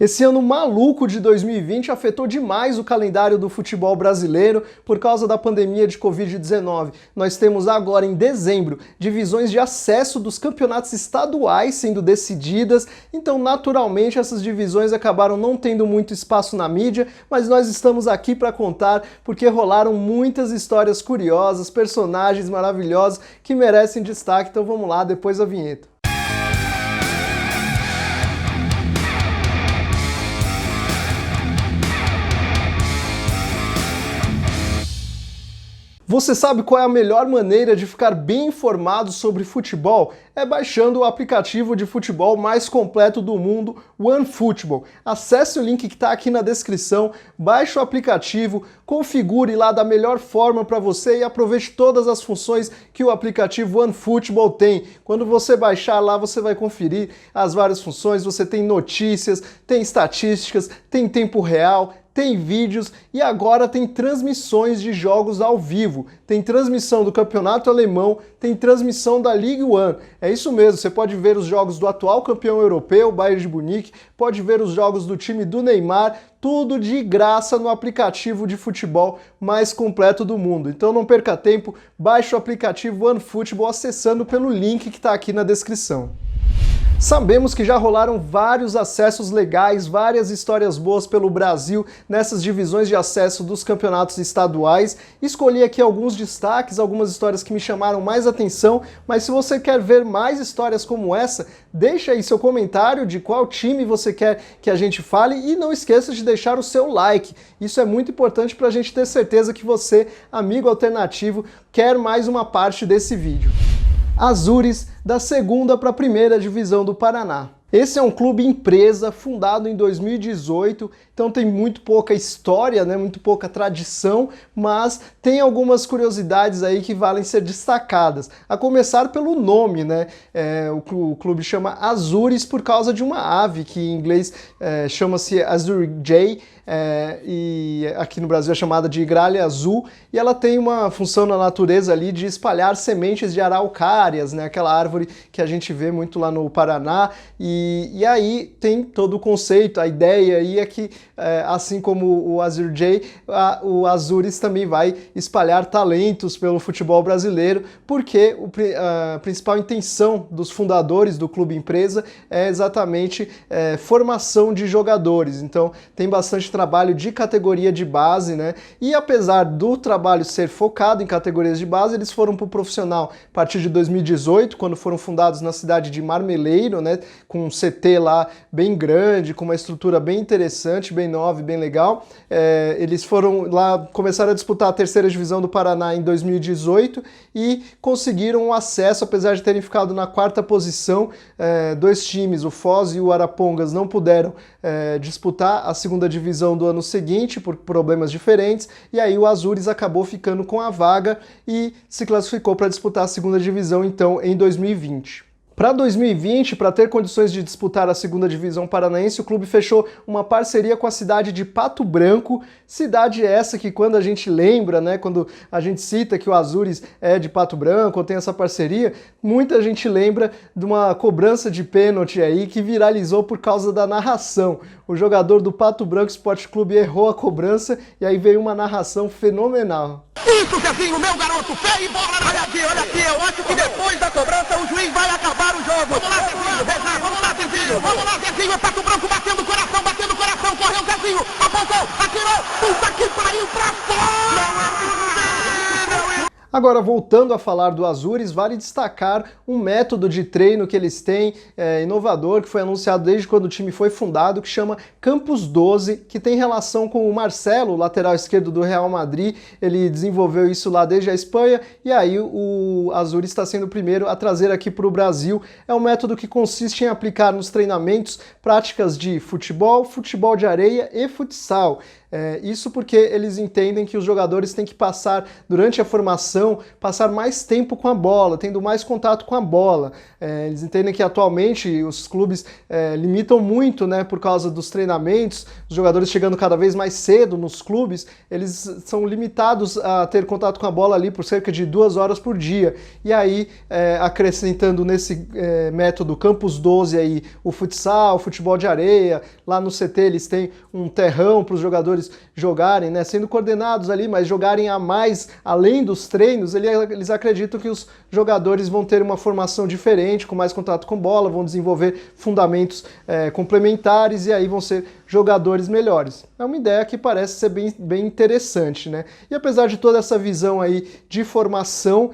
Esse ano maluco de 2020 afetou demais o calendário do futebol brasileiro por causa da pandemia de Covid-19. Nós temos agora, em dezembro, divisões de acesso dos campeonatos estaduais sendo decididas, então naturalmente essas divisões acabaram não tendo muito espaço na mídia, mas nós estamos aqui para contar porque rolaram muitas histórias curiosas, personagens maravilhosos que merecem destaque, então vamos lá, depois da vinheta. Você sabe qual é a melhor maneira de ficar bem informado sobre futebol? É baixando o aplicativo de futebol mais completo do mundo, OneFootball. Acesse o link que está aqui na descrição, baixe o aplicativo, configure lá da melhor forma para você e aproveite todas as funções que o aplicativo OneFootball tem. Quando você baixar lá, você vai conferir as várias funções, você tem notícias, tem estatísticas, tem tempo real, tem vídeos e agora tem transmissões de jogos ao vivo. Tem transmissão do Campeonato Alemão, tem transmissão da Ligue 1. É isso mesmo, você pode ver os jogos do atual campeão europeu, Bayern de Munique, pode ver os jogos do time do Neymar, tudo de graça no aplicativo de futebol mais completo do mundo. Então não perca tempo, baixe o aplicativo OneFootball acessando pelo link que está aqui na descrição. Sabemos que já rolaram vários acessos legais, várias histórias boas pelo Brasil nessas divisões de acesso dos campeonatos estaduais. Escolhi aqui alguns destaques, algumas histórias que me chamaram mais atenção, mas se você quer ver mais histórias como essa, deixa aí seu comentário de qual time você quer que a gente fale e não esqueça de deixar o seu like. Isso é muito importante para a gente ter certeza que você, amigo alternativo, quer mais uma parte desse vídeo. Azures, da segunda para a primeira divisão do Paraná. Esse é um clube empresa fundado em 2018, então tem muito pouca história, né, muito pouca tradição, mas tem algumas curiosidades aí que valem ser destacadas. A começar pelo nome, né? O clube chama Azures por causa de uma ave que em inglês chama-se Azure Jay, e aqui no Brasil é chamada de gralha azul, e ela tem uma função na natureza ali de espalhar sementes de araucárias, né, aquela árvore que a gente vê muito lá no Paraná, e aí tem todo o conceito, a ideia aí é que, assim como o Azure Jay, o Azures também vai espalhar talentos pelo futebol brasileiro, porque a principal intenção dos fundadores do clube empresa é exatamente formação de jogadores, então tem bastante trabalho de categoria de base, né? E apesar do trabalho ser focado em categorias de base, eles foram para o profissional a partir de 2018, quando foram fundados na cidade de Marmeleiro, né? Com um CT lá bem grande, com uma estrutura bem interessante, bem nova e bem legal. Eles foram lá, começaram a disputar a terceira divisão do Paraná em 2018 e conseguiram um acesso, apesar de terem ficado na quarta posição. Dois times, o Foz e o Arapongas, não puderam disputar a segunda divisão do ano seguinte por problemas diferentes, e aí o Azures acabou ficando com a vaga e se classificou para disputar a segunda divisão então em 2020. Para 2020, para ter condições de disputar a segunda divisão paranaense, o clube fechou uma parceria com a cidade de Pato Branco, cidade essa que quando a gente lembra, né, quando a gente cita que o Azures é de Pato Branco ou tem essa parceria, muita gente lembra de uma cobrança de pênalti aí que viralizou por causa da narração. O jogador do Pato Branco Esporte Clube errou a cobrança e aí veio uma narração fenomenal. Isso, Zezinho, meu garoto, pé e bola. Olha aqui, eu acho que depois da cobrança o juiz vai acabar o jogo. Vamos lá, Zezinho, vamos lá, Zezinho, vamos lá, Zezinho, Pato Branco batendo o coração, correu Zezinho, apontou, atirou, puta que pariu pra fora! Agora, voltando a falar do Azures, vale destacar um método de treino que eles têm, inovador, que foi anunciado desde quando o time foi fundado, que chama Campus 12, que tem relação com o Marcelo, lateral esquerdo do Real Madrid. Ele desenvolveu isso lá desde a Espanha, e aí o Azures está sendo o primeiro a trazer aqui para o Brasil. É um método que consiste em aplicar nos treinamentos práticas de futebol, futebol de areia e futsal. Isso porque eles entendem que os jogadores têm que passar, durante a formação, passar mais tempo com a bola, tendo mais contato com a bola. Eles entendem que atualmente os clubes limitam muito, né, por causa dos treinamentos, os jogadores chegando cada vez mais cedo nos clubes, eles são limitados a ter contato com a bola ali por cerca de 2 horas por dia. E aí, acrescentando nesse método Campus 12 aí, o futsal, o futebol de areia, lá no CT eles têm um terrão para os jogadores jogarem, né, sendo coordenados ali, mas jogarem a mais, além dos treinos, eles acreditam que os jogadores vão ter uma formação diferente, com mais contato com bola, vão desenvolver fundamentos complementares e aí vão ser jogadores melhores. É uma ideia que parece ser bem interessante, né? E apesar de toda essa visão aí de formação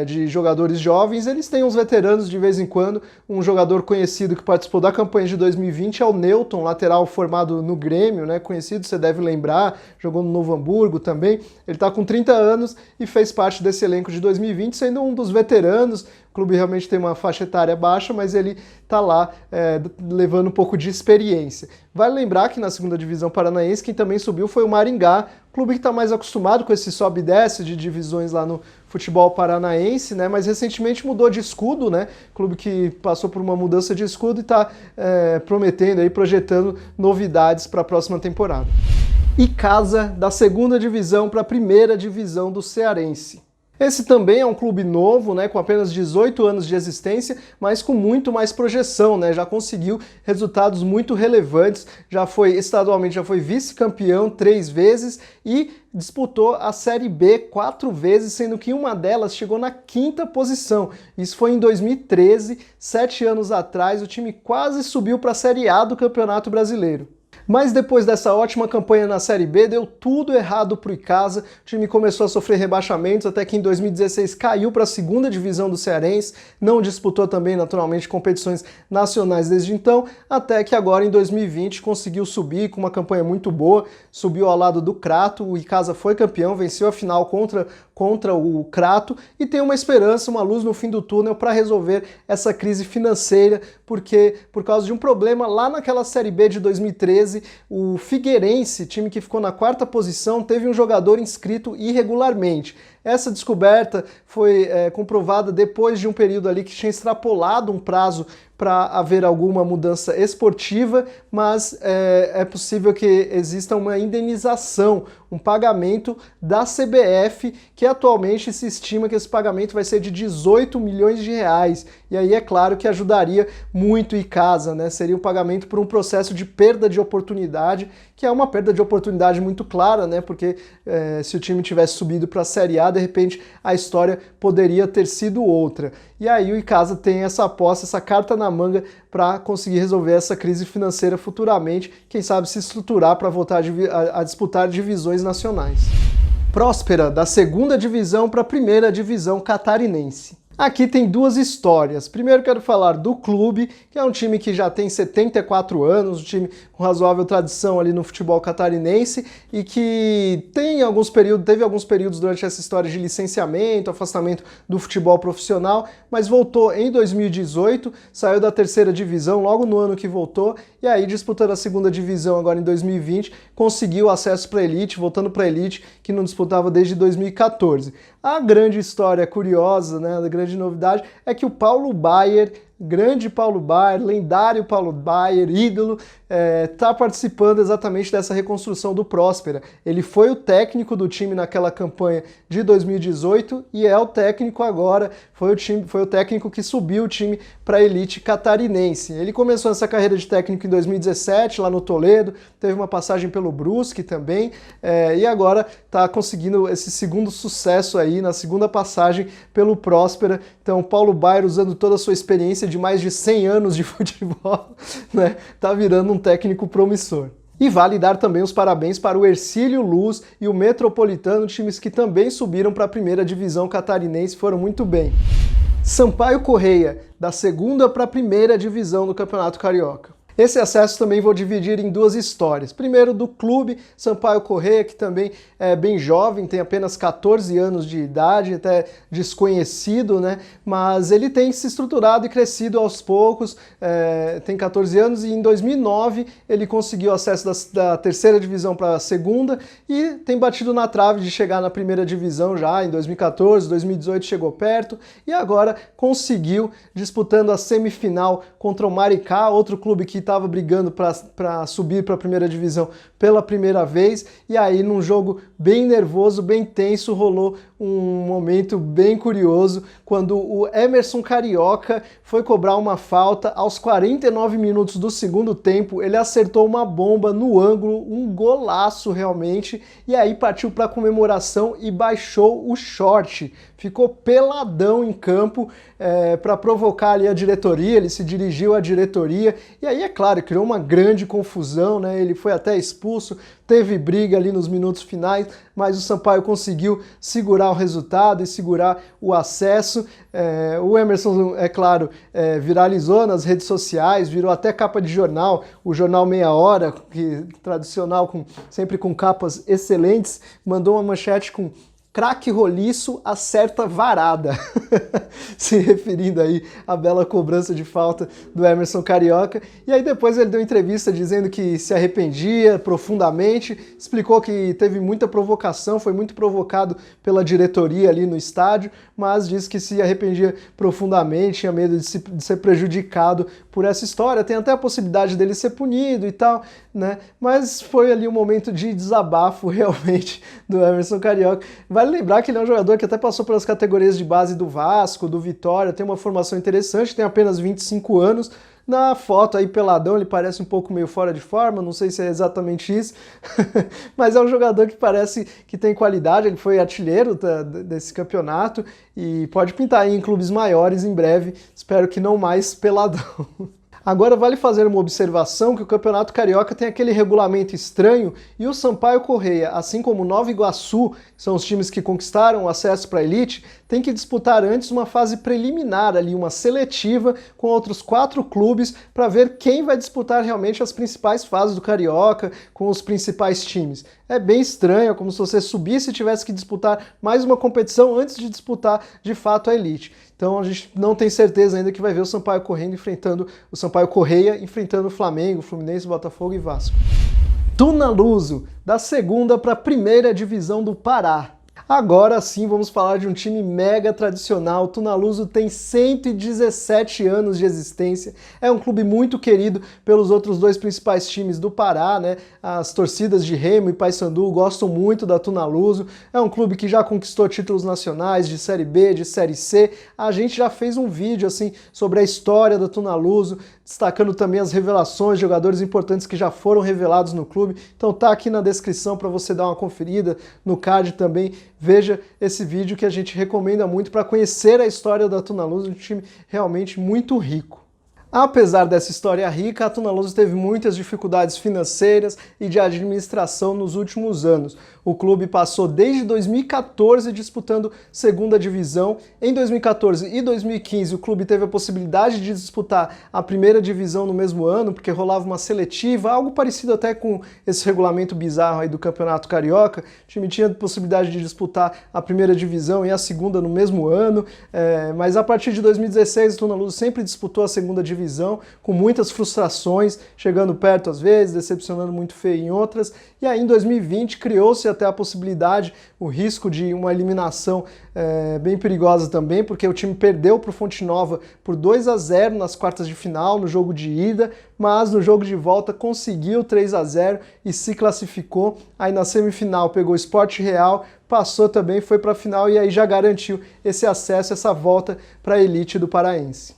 de jogadores jovens, eles têm uns veteranos de vez em quando. Um jogador conhecido que participou da campanha de 2020 é o Newton, lateral formado no Grêmio, né? Conhecido, você deve lembrar, jogou no Novo Hamburgo também. Ele está com 30 anos e fez parte desse elenco de 2020, sendo um dos veteranos. O clube realmente tem uma faixa etária baixa, mas ele está lá levando um pouco de experiência. Vale lembrar que na segunda divisão paranaense, quem também subiu foi o Maringá, clube que está mais acostumado com esse sobe e desce de divisões lá no futebol paranaense, né? Mas recentemente mudou de escudo, né? Clube que passou por uma mudança de escudo e está prometendo aí, projetando novidades para a próxima temporada. Icasa, da segunda divisão para a primeira divisão do Cearense. Esse também é um clube novo, né, com apenas 18 anos de existência, mas com muito mais projeção, né, já conseguiu resultados muito relevantes, já foi estadualmente, já foi vice-campeão 3 vezes e disputou a Série B 4 vezes, sendo que uma delas chegou na 5ª posição. Isso foi em 2013, 7 anos atrás, o time quase subiu para a Série A do Campeonato Brasileiro. Mas depois dessa ótima campanha na Série B, deu tudo errado pro Icasa, o time começou a sofrer rebaixamentos, até que em 2016 caiu para a segunda divisão do Cearense, não disputou também naturalmente competições nacionais desde então, até que agora em 2020 conseguiu subir com uma campanha muito boa, subiu ao lado do Crato, o Icasa foi campeão, venceu a final contra o Crato e tem uma esperança, uma luz no fim do túnel para resolver essa crise financeira, porque por causa de um problema lá naquela Série B de 2013, o Figueirense, time que ficou na 4ª posição, teve um jogador inscrito irregularmente. Essa descoberta foi comprovada depois de um período ali que tinha extrapolado um prazo para haver alguma mudança esportiva, mas é possível que exista uma indenização, um pagamento da CBF, que atualmente se estima que esse pagamento vai ser de 18 milhões de reais. E aí é claro que ajudaria muito o Icasa, né? Seria um pagamento por um processo de perda de oportunidade, que é uma perda de oportunidade muito clara, né? Porque se o time tivesse subido para a Série A, de repente a história poderia ter sido outra. E aí o Icasa tem essa aposta, essa carta na manga para conseguir resolver essa crise financeira futuramente, quem sabe se estruturar para voltar a disputar divisões nacionais. Próspera, da segunda divisão para a primeira divisão catarinense. Aqui tem 2 histórias. Primeiro quero falar do clube, que é um time que já tem 74 anos, um time com razoável tradição ali no futebol catarinense e que teve alguns períodos durante essa história de licenciamento, afastamento do futebol profissional, mas voltou em 2018, saiu da 3ª divisão logo no ano que voltou e aí disputando a 2ª divisão agora em 2020, conseguiu acesso para a elite, voltando para a elite, que não disputava desde 2014. A grande história curiosa, né, a grande novidade é que o Paulo Baier, grande Paulo Baier, lendário Paulo Baier, ídolo, está participando exatamente dessa reconstrução do Próspera. Ele foi o técnico do time naquela campanha de 2018 e é o técnico agora, foi o técnico que subiu o time para a elite catarinense. Ele começou essa carreira de técnico em 2017, lá no Toledo, teve uma passagem pelo Brusque também, e agora está conseguindo esse segundo sucesso aí, na segunda passagem pelo Próspera. Então, Paulo Baier, usando toda a sua experiência de mais de 100 anos de futebol, né, tá virando um técnico promissor. E vale dar também os parabéns para o Hercílio Luz e o Metropolitano, times que também subiram para a primeira divisão catarinense, foram muito bem. Sampaio Correia, da segunda para a primeira divisão do Campeonato Carioca. Esse acesso também vou dividir em duas histórias. Primeiro do clube Sampaio Corrêa, que também é bem jovem, tem apenas 14 anos de idade, até desconhecido, né? Mas ele tem se estruturado e crescido aos poucos, tem 14 anos e em 2009 ele conseguiu acesso da terceira divisão para a segunda e tem batido na trave de chegar na primeira divisão já em 2014, 2018 chegou perto e agora conseguiu, disputando a semifinal contra o Maricá, outro clube que estava brigando para subir para a primeira divisão pela primeira vez, e aí num jogo bem nervoso, bem tenso, rolou um momento bem curioso, quando o Emerson Carioca foi cobrar uma falta aos 49 minutos do segundo tempo, ele acertou uma bomba no ângulo, um golaço realmente, e aí partiu para a comemoração e baixou o short, ficou peladão em campo para provocar ali a diretoria, ele se dirigiu à diretoria, e aí é claro, criou uma grande confusão, né? Ele foi até expulso, teve briga ali nos minutos finais, mas o Sampaio conseguiu segurar o resultado e segurar o acesso. O Emerson, é claro, viralizou nas redes sociais, virou até capa de jornal, o jornal Meia Hora, que tradicional, sempre com capas excelentes, mandou uma manchete com craque roliço acerta varada, se referindo aí à bela cobrança de falta do Emerson Carioca. E aí depois ele deu entrevista dizendo que se arrependia profundamente, explicou que teve muita provocação, foi muito provocado pela diretoria ali no estádio, mas disse que se arrependia profundamente, tinha medo de ser prejudicado por essa história, tem até a possibilidade dele ser punido e tal, né? Mas foi ali um momento de desabafo realmente do Emerson Carioca. Vale lembrar que ele é um jogador que até passou pelas categorias de base do Vasco, do Vitória, tem uma formação interessante, tem apenas 25 anos. Na foto aí peladão ele parece um pouco meio fora de forma, não sei se é exatamente isso, mas é um jogador que parece que tem qualidade, ele foi artilheiro desse campeonato e pode pintar aí em clubes maiores em breve, espero que não mais peladão. Agora vale fazer uma observação que o Campeonato Carioca tem aquele regulamento estranho e o Sampaio Corrêa, assim como o Nova Iguaçu, que são os times que conquistaram o acesso para a elite, tem que disputar antes uma fase preliminar ali, uma seletiva com outros 4 clubes para ver quem vai disputar realmente as principais fases do Carioca com os principais times. É bem estranho, é como se você subisse e tivesse que disputar mais uma competição antes de disputar de fato a elite. Então a gente não tem certeza ainda que vai ver o Sampaio Corrêa enfrentando o Flamengo, Fluminense, Botafogo e Vasco. Tunaluso, da segunda para a primeira divisão do Pará. Agora sim vamos falar de um time mega tradicional. O Tunaluso tem 117 anos de existência, é um clube muito querido pelos outros 2 principais times do Pará, né? As torcidas de Remo e Paysandu gostam muito da Tunaluso, é um clube que já conquistou títulos nacionais de Série B, de Série C. A gente já fez um vídeo assim sobre a história da Tunaluso, destacando também as revelações, jogadores importantes que já foram revelados no clube. Então tá aqui na descrição para você dar uma conferida, no card também. Veja esse vídeo que a gente recomenda muito para conhecer a história da Tunaluso, um time realmente muito rico. Apesar dessa história rica, a Tunaluso teve muitas dificuldades financeiras e de administração nos últimos anos. O clube passou desde 2014 disputando segunda divisão. Em 2014 e 2015 o clube teve a possibilidade de disputar a primeira divisão no mesmo ano, porque rolava uma seletiva, algo parecido até com esse regulamento bizarro aí do Campeonato Carioca. O time tinha a possibilidade de disputar a primeira divisão e a segunda no mesmo ano, mas a partir de 2016 o Tunaluso sempre disputou a segunda divisão, com muitas frustrações, chegando perto às vezes, decepcionando muito feio em outras, e aí em 2020 criou-se até a possibilidade, o risco de uma eliminação bem perigosa também, porque o time perdeu para o Fonte Nova por 2-0 nas quartas de final, no jogo de ida, mas no jogo de volta conseguiu 3-0 e se classificou. Aí na semifinal pegou o Sport Real, passou também, foi para a final e aí já garantiu esse acesso, essa volta para a elite do paraense.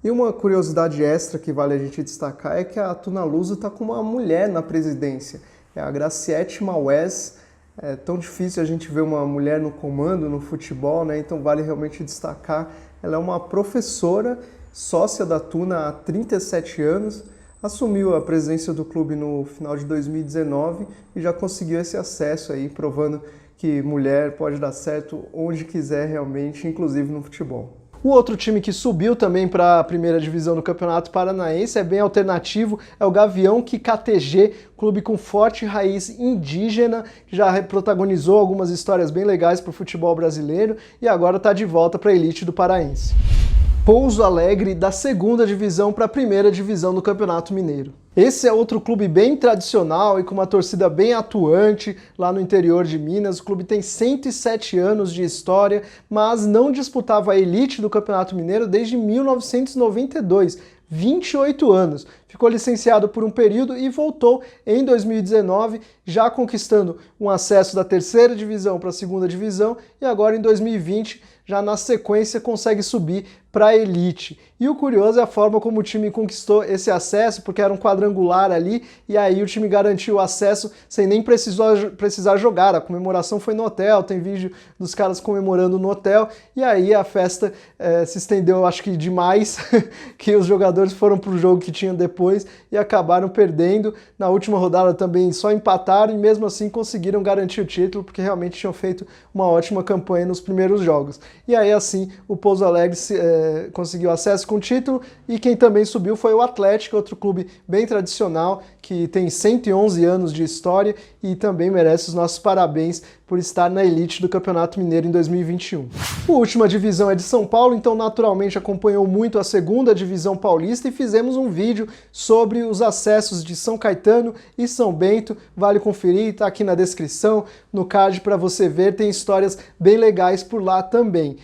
E uma curiosidade extra que vale a gente destacar é que a Tunaluso está com uma mulher na presidência, é a Graciete Maués. É tão difícil a gente ver uma mulher no comando no futebol, né? Então vale realmente destacar. Ela é uma professora, sócia da Tuna há 37 anos, assumiu a presidência do clube no final de 2019 e já conseguiu esse acesso aí, provando que mulher pode dar certo onde quiser realmente, inclusive no futebol. O outro time que subiu também para a primeira divisão do Campeonato Paranaense é bem alternativo, é o Gavião QKTG, clube com forte raiz indígena, que já protagonizou algumas histórias bem legais para o futebol brasileiro e agora está de volta para a elite do Paraense. Pouso Alegre da segunda divisão para a primeira divisão do Campeonato Mineiro. Esse é outro clube bem tradicional e com uma torcida bem atuante lá no interior de Minas. O clube tem 107 anos de história, mas não disputava a elite do Campeonato Mineiro desde 1992. 28 anos. Ficou licenciado por um período e voltou em 2019, já conquistando um acesso da terceira divisão para a segunda divisão e agora em 2020, já na sequência, consegue subir para a elite. E o curioso é a forma como o time conquistou esse acesso, porque era um quadrangular ali, e aí o time garantiu o acesso sem nem precisar jogar. A comemoração foi no hotel, tem vídeo dos caras comemorando no hotel, e aí a festa se estendeu, acho que demais, que os jogadores foram pro jogo que tinha depois e acabaram perdendo. Na última rodada também só empataram e mesmo assim conseguiram garantir o título, porque realmente tinham feito uma ótima campanha nos primeiros jogos. E aí assim o Pouso Alegre conseguiu acesso com o título, e quem também subiu foi o Atlético, outro clube bem tradicional, que tem 111 anos de história e também merece os nossos parabéns por estar na elite do Campeonato Mineiro em 2021. A última divisão é de São Paulo, então naturalmente acompanhou muito a segunda divisão paulista e fizemos um vídeo sobre os acessos de São Caetano e São Bento. Vale conferir, tá aqui na descrição, no card para você ver, tem histórias bem legais por lá também.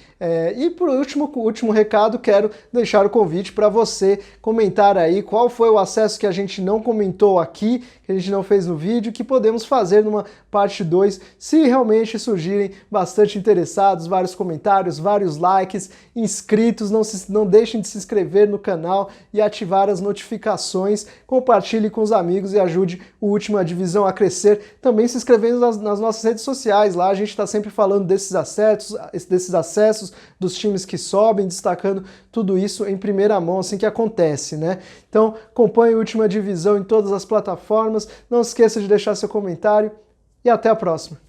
E por último recado, quero deixar o convite para você comentar aí qual foi o acesso que a gente não comentou aqui, que a gente não fez no vídeo, que podemos fazer numa parte 2, se realmente surgirem bastante interessados, vários comentários, vários likes, inscritos, não deixem de se inscrever no canal e ativar as notificações, compartilhe com os amigos e ajude o Última Divisão a crescer, também se inscrevendo nas nossas redes sociais, lá a gente está sempre falando desses acessos, dos times que sobem, destacando tudo isso em primeira mão, assim que acontece, né? Então, acompanhe a Última Divisão em todas as plataformas, não esqueça de deixar seu comentário e até a próxima!